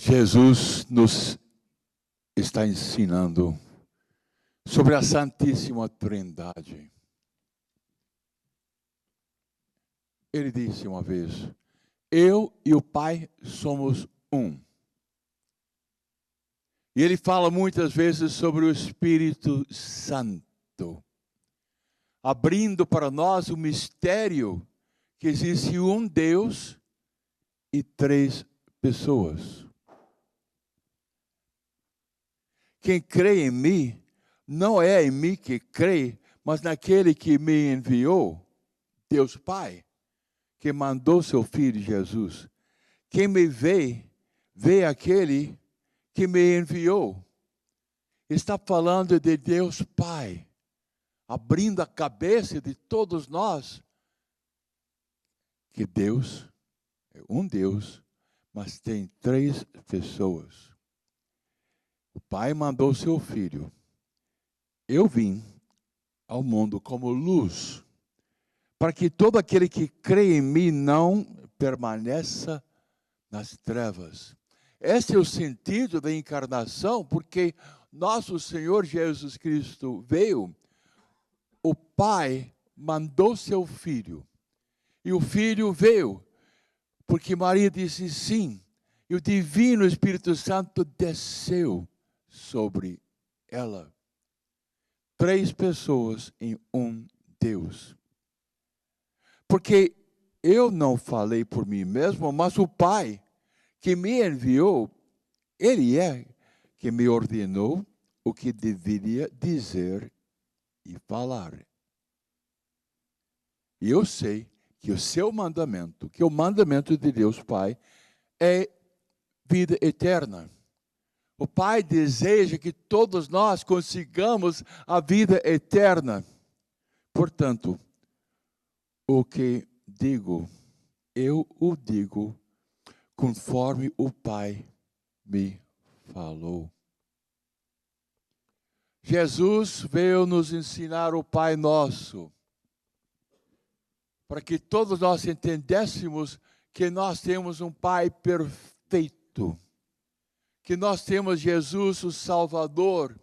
Jesus nos está ensinando sobre a Santíssima Trindade. Ele disse uma vez: eu e o Pai somos um. E ele fala muitas vezes sobre o Espírito Santo, abrindo para nós o mistério que existe um Deus e três pessoas. Quem crê em mim, não é em mim que crê, mas naquele que me enviou, Deus Pai, que mandou seu Filho Jesus. Quem me vê, vê aquele que me enviou. Está falando de Deus Pai, abrindo a cabeça de todos nós, que Deus é um Deus, mas tem três pessoas. O Pai mandou seu Filho. Eu vim ao mundo como luz, para que todo aquele que crê em mim não permaneça nas trevas. Esse é o sentido da encarnação, porque nosso Senhor Jesus Cristo veio, o Pai mandou seu Filho, e o Filho veio, porque Maria disse sim, e o Divino Espírito Santo desceu sobre ela. Três pessoas em um Deus. Porque eu não falei por mim mesmo, mas o Pai que me enviou, Ele é que me ordenou o que deveria dizer e falar. E eu sei que o seu mandamento, que o mandamento de Deus Pai, é vida eterna. O Pai deseja que todos nós consigamos a vida eterna. Portanto, o que digo, eu o digo conforme o Pai me falou. Jesus veio nos ensinar o Pai Nosso, para que todos nós entendêssemos que nós temos um Pai perfeito, que nós temos Jesus, o Salvador,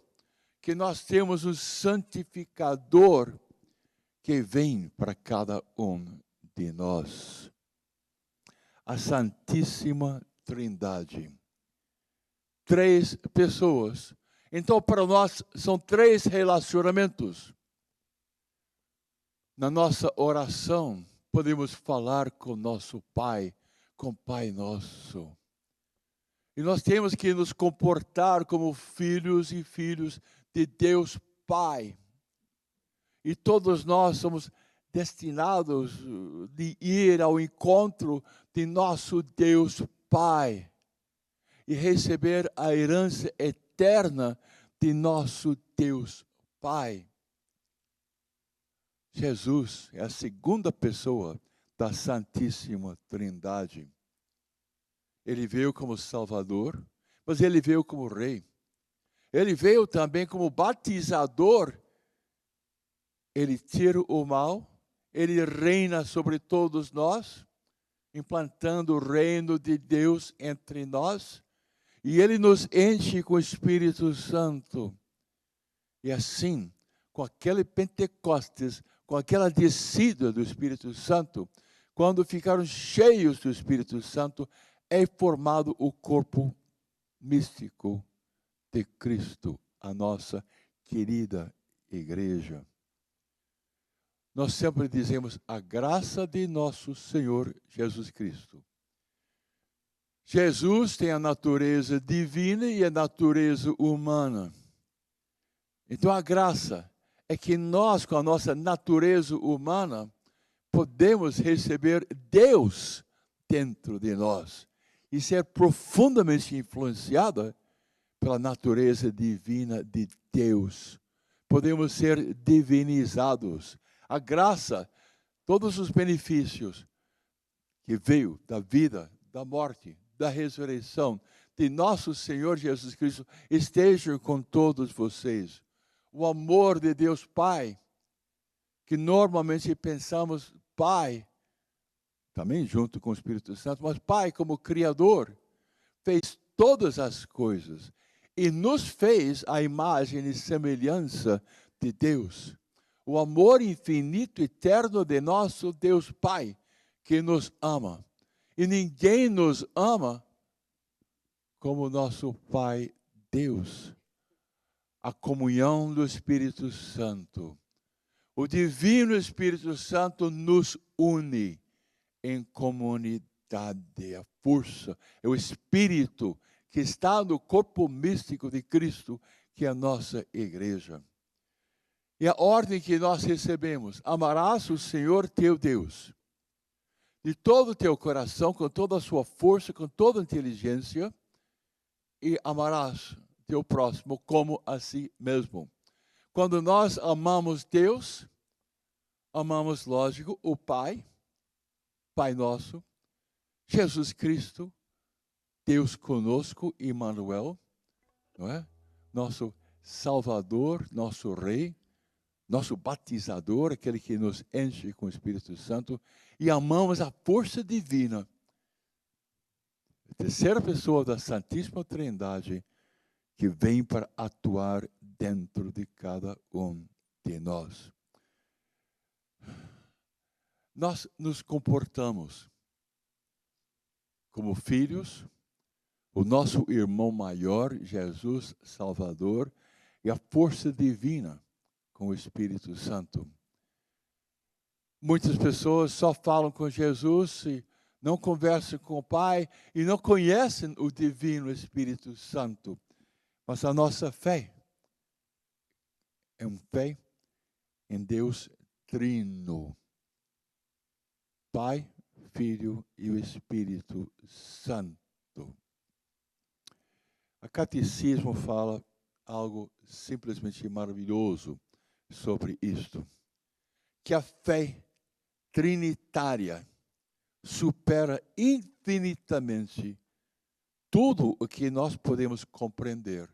que nós temos o Santificador, que vem para cada um de nós. A Santíssima Trindade. Três pessoas. Então, para nós, são três relacionamentos. Na nossa oração, podemos falar com nosso Pai, com o Pai Nosso. E nós temos que nos comportar como filhos e filhos de Deus Pai. E todos nós somos destinados de ir ao encontro de nosso Deus Pai e receber a herança eterna de nosso Deus Pai. Jesus é a segunda pessoa da Santíssima Trindade. Ele veio como Salvador, mas ele veio como Rei. Ele veio também como batizador. Ele tira o mal, ele reina sobre todos nós, implantando o reino de Deus entre nós, e ele nos enche com o Espírito Santo. E assim, com aquele Pentecostes, com aquela descida do Espírito Santo, quando ficaram cheios do Espírito Santo, é formado o corpo místico de Cristo, a nossa querida igreja. Nós sempre dizemos a graça de nosso Senhor Jesus Cristo. Jesus tem a natureza divina e a natureza humana. Então a graça é que nós, com a nossa natureza humana, podemos receber Deus dentro de nós e ser profundamente influenciada pela natureza divina de Deus. Podemos ser divinizados. A graça, todos os benefícios que veio da vida, da morte, da ressurreição de nosso Senhor Jesus Cristo, estejam com todos vocês. O amor de Deus Pai, que normalmente pensamos Pai, também junto com o Espírito Santo, mas Pai como Criador, fez todas as coisas e nos fez a imagem e semelhança de Deus. O amor infinito e eterno de nosso Deus Pai, que nos ama. E ninguém nos ama como nosso Pai Deus. A comunhão do Espírito Santo. O Divino Espírito Santo nos une em comunidade. A força é o Espírito que está no corpo místico de Cristo, que é a nossa igreja. E a ordem que nós recebemos: amarás o Senhor teu Deus de todo o teu coração, com toda a sua força, com toda a inteligência, e amarás teu próximo como a si mesmo. Quando nós amamos Deus, amamos, lógico, o Pai, Pai nosso, Jesus Cristo, Deus conosco, Emmanuel, não é? Nosso Salvador, nosso Rei, nosso batizador, aquele que nos enche com o Espírito Santo, e amamos a força divina, a terceira pessoa da Santíssima Trindade, que vem para atuar dentro de cada um de nós. Nós nos comportamos como filhos, o nosso irmão maior, Jesus Salvador, e a força divina com o Espírito Santo. Muitas pessoas só falam com Jesus e não conversam com o Pai e não conhecem o Divino Espírito Santo. Mas a nossa fé é uma fé em Deus Trino. Pai, Filho e o Espírito Santo. A Catecismo fala algo simplesmente maravilhoso sobre isto. Que a fé trinitária supera infinitamente tudo o que nós podemos compreender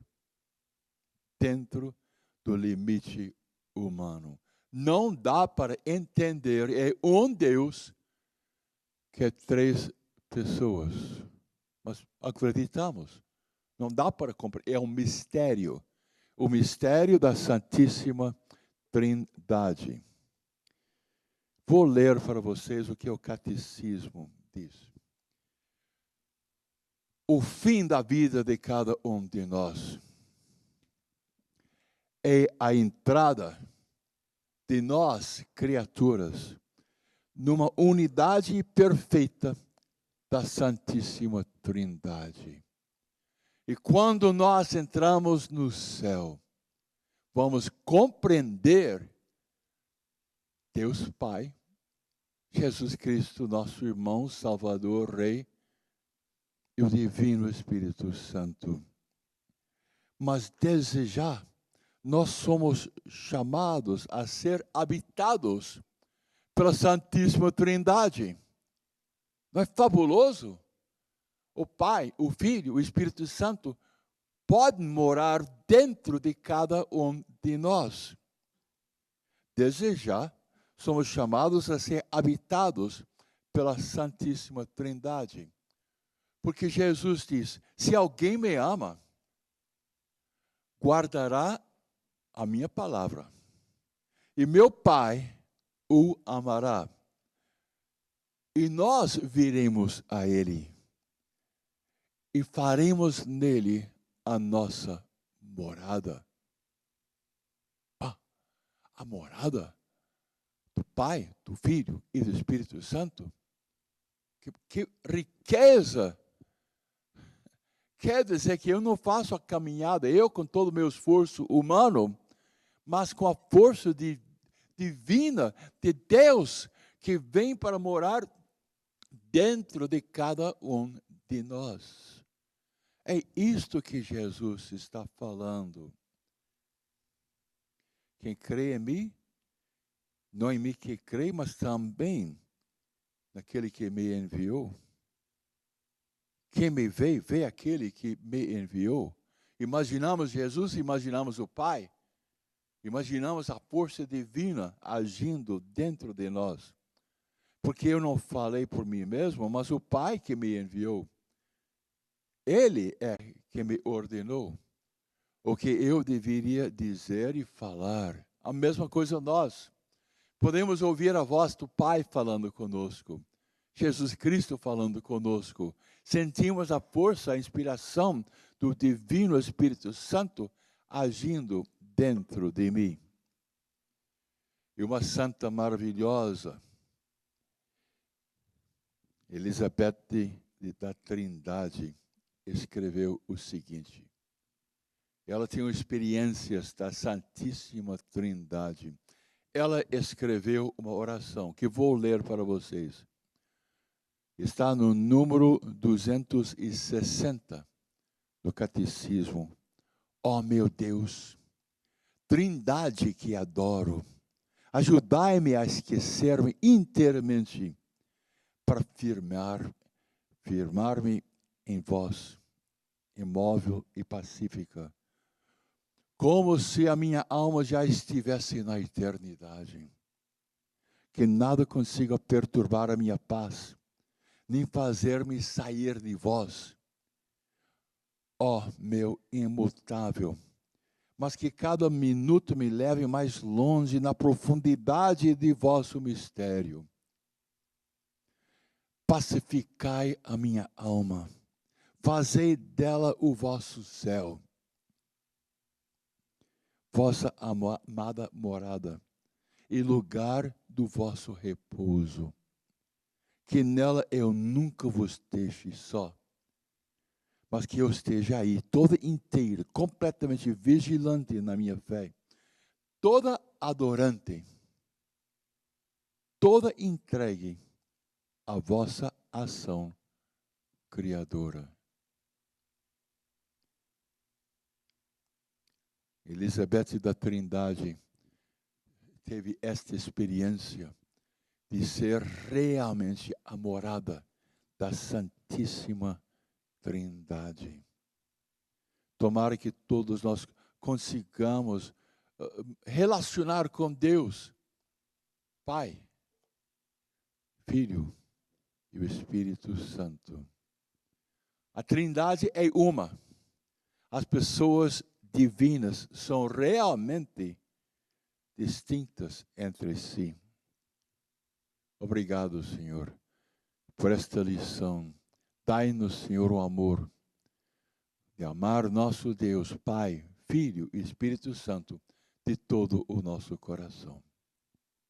dentro do limite humano. Não dá para entender, é um Deus que é três pessoas. Mas acreditamos. Não dá para compreender, é um mistério. O mistério da Santíssima Trindade. Vou ler para vocês o que o Catecismo diz. O fim da vida de cada um de nós é a entrada de nós, criaturas, numa unidade perfeita da Santíssima Trindade. E quando nós entramos no céu, vamos compreender Deus Pai, Jesus Cristo, nosso irmão, Salvador, Rei, e o Divino Espírito Santo. Mas desde já, nós somos chamados a ser habitados pela Santíssima Trindade. Não é fabuloso? O Pai, o Filho, o Espírito Santo podem morar dentro de cada um de nós. Desde já, somos chamados a ser habitados pela Santíssima Trindade. Porque Jesus diz: se alguém me ama, guardará a minha palavra, e meu Pai o amará, e nós viremos a ele, e faremos nele a nossa morada. A morada do Pai, do Filho e do Espírito Santo? Que riqueza! Quer dizer que eu não faço a caminhada, eu com todo o meu esforço humano, mas com a força divina de Deus, que vem para morar dentro de cada um de nós. É isto que Jesus está falando. Quem crê em mim, não em mim que crê, mas também naquele que me enviou. Quem me vê, vê aquele que me enviou. Imaginamos Jesus, imaginamos o Pai. Imaginamos a força divina agindo dentro de nós. Porque eu não falei por mim mesmo, mas o Pai que me enviou. Ele é que me ordenou o que eu deveria dizer e falar. A mesma coisa nós. Podemos ouvir a voz do Pai falando conosco, Jesus Cristo falando conosco. Sentimos a força, a inspiração do Divino Espírito Santo agindo dentro de mim. E uma santa maravilhosa, Elizabeth da Trindade, escreveu o seguinte. Ela tinha experiências da Santíssima Trindade. Ela escreveu uma oração que vou ler para vocês. Está no número 260 do Catecismo. Ó meu Deus, Trindade que adoro, ajudai-me a esquecer-me inteiramente para firmar-me em vós, imóvel e pacífica, como se a minha alma já estivesse na eternidade. Que nada consiga perturbar a minha paz, nem fazer-me sair de vós, ó meu imutável, mas que cada minuto me leve mais longe na profundidade de vosso mistério. Pacificai a minha alma, fazei dela o vosso céu, vossa amada morada, e lugar do vosso repouso. Que nela eu nunca vos deixe só, mas que eu esteja aí, toda inteira, completamente vigilante na minha fé, toda adorante, toda entregue à vossa ação criadora. Elizabeth da Trindade teve esta experiência de ser realmente a morada da Santíssima Trindade. Tomara que todos nós consigamos relacionar com Deus, Pai, Filho e o Espírito Santo. A Trindade é uma. As pessoas divinas são realmente distintas entre si. Obrigado, Senhor, por esta lição. Dai-nos, Senhor, o amor de amar nosso Deus, Pai, Filho e Espírito Santo, de todo o nosso coração.